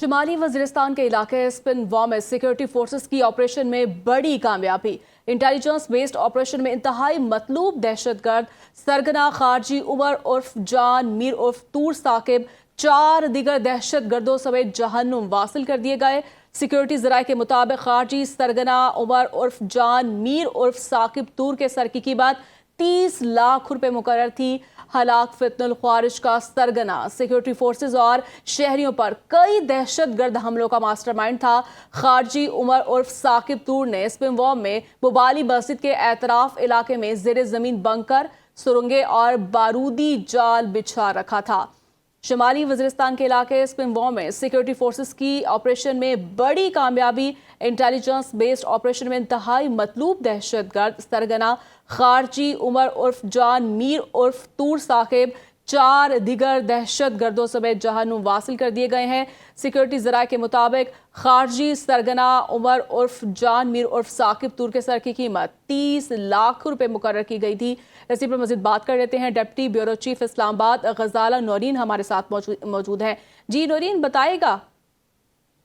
شمالی وزیرستان کے علاقے اسپنوا میں سیکورٹی فورسز کی آپریشن میں بڑی کامیابی۔ انٹیلیجنس بیسڈ آپریشن میں انتہائی مطلوب دہشت گرد سرگنا خارجی عمر عرف جان میر عرف طور ثاقب 4 دیگر دہشت گردوں سمیت جہنم واصل کر دیے گئے۔ سیکورٹی ذرائع کے مطابق خارجی سرگنا عمر عرف جان میر عرف ثاقب طور کے سر کی قیمت 30 لاکھ روپے مقرر تھی۔ ہلاک فتن الخوارج کا سرگنا سیکورٹی فورسز اور شہریوں پر کئی دہشت گرد حملوں کا ماسٹر مائنڈ تھا۔ خارجی عمر عرف ثاقب طور نے اسپنوا میں بوبالی مسجد کے اطراف علاقے میں زیر زمین بنکر، سرنگیں اور بارودی جال بچھا رکھا تھا۔ شمالی وزیرستان کے علاقے اسپنوا میں سیکورٹی فورسز کی آپریشن میں بڑی کامیابی۔ انٹیلیجنس بیسڈ آپریشن میں انتہائی مطلوب دہشت گرد سرگنا خارجی عمر عرف جان میر عرف طور ثاقب 4 دیگر دہشت گردوں سمیت جہنم واصل کر دیے گئے ہیں۔ سیکورٹی ذرائع کے مطابق خارجی سرگنا عمر عرف جان میر عرف ثاقب طور کے سر کی قیمت 30 لاکھ روپے مقرر کی گئی تھی۔ اسی پر مزید بات کر لیتے ہیں ڈپٹی بیورو چیف اسلام آباد غزالہ نورین ہمارے ساتھ موجود ہیں۔ جی نورین، بتائے گا۔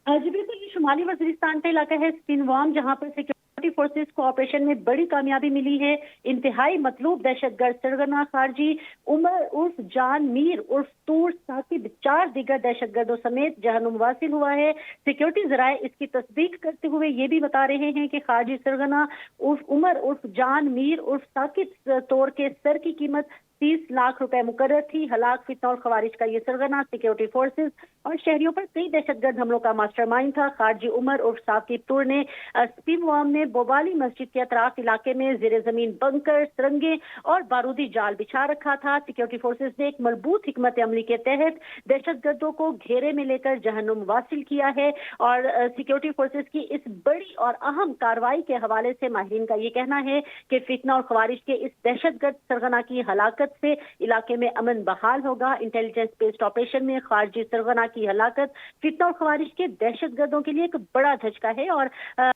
جی بالکل، یہ شمالی وزیرستان کا علاقہ ہے اسپنوا، جہاں پر سیکورٹی فورسز کو آپریشن میں بڑی کامیابی ملی ہے۔ انتہائی مطلوب دہشت گرد سرگنا خارجی عمر عرف جان میر عرف طور ثاقب 4 دیگر دہشت گردوں سمیت جہنم واصل ہوا ہے۔ سیکورٹی ذرائع اس کی تصدیق کرتے ہوئے یہ بھی بتا رہے ہیں کہ خارجی سرگنا عمر عرف جان میر عرف ثاقب طور کے سر کی قیمت 30 لاکھ روپے مقرر تھی۔ ہلاک فتنہ الخوارج کا یہ سرگنا سیکورٹی فورسز اور شہریوں پر کئی دہشت گرد حملوں کا ماسٹر مائنڈ تھا۔ خارجی عمر عرف ثاقب طور نے اسپنوا میں بوبالی مسجد کے اطراف علاقے میں زیر زمین بنکر، سرنگیں اور بارودی جال بچھا رکھا تھا۔ سیکورٹی فورسز نے ایک مربوط حکمت عملی کے تحت دہشت گردوں کو گھیرے میں لے کر جہنم واصل کیا ہے، اور سیکورٹی فورسز کی اس بڑی اور اہم کارروائی کے حوالے سے ماہرین کا یہ کہنا ہے کہ فتنہ اور خوارج کے اس دہشت گرد سرگنا کی ہلاکت سے علاقے میں امن بحال ہوگا۔ انٹیلیجنس بیسڈ آپریشن میں خارجی سرگنا کی ہلاکت فتنہ اور خوارج کے دہشت گردوں کے لیے ایک بڑا دھچکا ہے، اور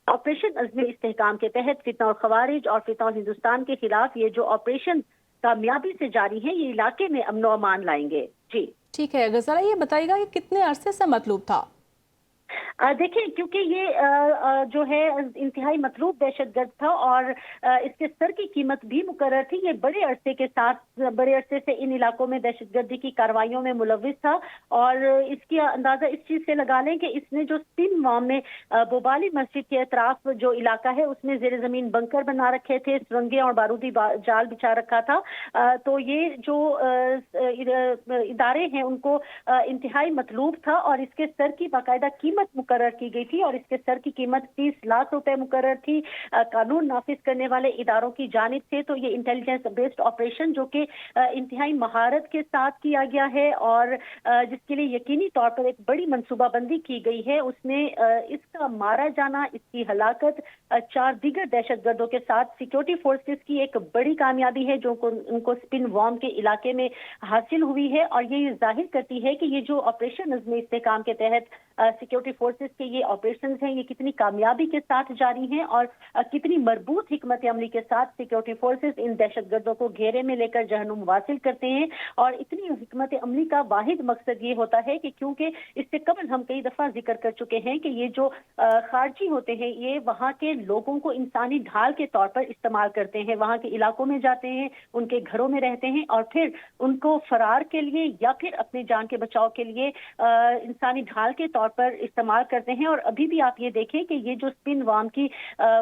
آپریشن عزم استحکام کے تحت فتنہ اور خوارج اور فتنہ اور ہندوستان کے خلاف یہ جو آپریشن کامیابی سے جاری ہیں، یہ علاقے میں امن و امان لائیں گے۔ جی ٹھیک ہے غزالہ، یہ بتائیے گا کہ کتنے عرصے سے مطلوب تھا؟ دیکھیں، کیونکہ یہ جو ہے انتہائی مطلوب دہشت گرد تھا اور اس کے سر کی قیمت بھی مقرر تھی، یہ بڑے عرصے سے ان علاقوں میں دہشت گردی کی کارروائیوں میں ملوث تھا، اور اس کی اندازہ اس چیز سے لگا لیں کہ اس نے جو اسپنوا میں بوبالی مسجد کے اطراف جو علاقہ ہے اس میں زیر زمین بنکر بنا رکھے تھے، سرنگیں اور بارودی جال بچھا رکھا تھا، تو یہ جو ادارے ہیں ان کو انتہائی مطلوب تھا، اور اس کے سر کی باقاعدہ قیمت مقرر کی گئی تھی، اور اس کے سر کی قیمت 30 لاکھ روپے مقرر تھی قانون نافذ کرنے والے اداروں کی جانب سے۔ تو یہ انٹیلیجنس بیسڈ آپریشن جو کہ انتہائی مہارت کے ساتھ کیا گیا ہے، اور جس کے لیے یقینی طور پر ایک بڑی منصوبہ بندی کی گئی ہے، اس میں اس کا مارا جانا، اس کی ہلاکت 4 دیگر دہشت گردوں کے ساتھ سیکورٹی فورسز کی ایک بڑی کامیابی ہے جو ان کو اسپنوا کے علاقے میں حاصل ہوئی ہے، اور یہ ظاہر کرتی ہے کہ یہ جو آپریشن عزم استحکام کے تحت سیکورٹی فورسز کے یہ آپریشنز ہیں، یہ کتنی کامیابی کے ساتھ جاری ہیں، اور کتنی مربوط حکمت عملی کے ساتھ سیکورٹی فورسز ان دہشت گردوں کو گھیرے میں لے کر جہنم واصل کرتے ہیں۔ اور اتنی حکمت عملی کا واحد مقصد یہ ہوتا ہے کہ کیونکہ اس سے قبل ہم کئی دفعہ ذکر کر چکے ہیں کہ یہ جو خارجی ہوتے ہیں یہ وہاں کے لوگوں کو انسانی ڈھال کے طور پر استعمال کرتے ہیں، وہاں کے علاقوں میں جاتے ہیں، ان کے گھروں میں رہتے ہیں، اور پھر ان کو فرار کے لیے یا پھر اپنی جان کے بچاؤ کے لیے انسانی ڈھال کے طور پر استعمال کرتے ہیں۔ اور ابھی بھی آپ یہ دیکھیں کہ یہ جو اسپنوا کی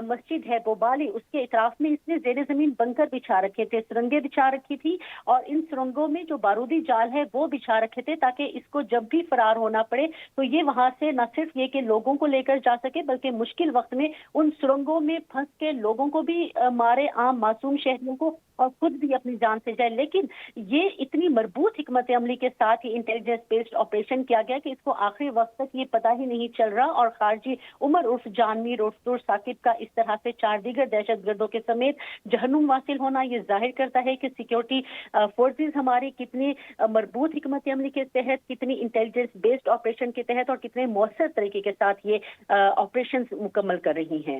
مسجد ہے بوبالی، اس کے اطراف میں اس نے زیر زمین بنکر بچھا رکھے تھے، سرنگیں بچھا رکھی تھی، اور ان سرنگوں میں جو بارودی جال ہے وہ بچھا رکھے تھے تاکہ اس کو جب بھی فرار ہونا پڑے تو یہ وہاں سے نہ صرف یہ کہ لوگوں کو لے کر جا سکے بلکہ مشکل وقت میں ان سرنگوں میں پھنس کے لوگوں کو بھی مارے، عام معصوم شہریوں کو، اور خود بھی اپنی جان سے جائے۔ لیکن یہ اتنی مربوط حکمت عملی کے ساتھ یہ انٹیلیجنس بیسڈ آپریشن کیا گیا کہ اس کو آخری وقت تک یہ پتہ ہی نہیں چل رہا، اور خارجی عمر عرف جان میر عرف طور ثاقب کا اس طرح سے 4 دیگر دہشت گردوں کے سمیت جہنم واصل ہونا یہ ظاہر کرتا ہے کہ سیکورٹی فورسز ہماری کتنی مربوط حکمت عملی کے تحت، کتنی انٹیلیجنس بیسڈ آپریشن کے تحت، اور کتنے مؤثر طریقے کے ساتھ یہ آپریشن مکمل کر رہی ہیں۔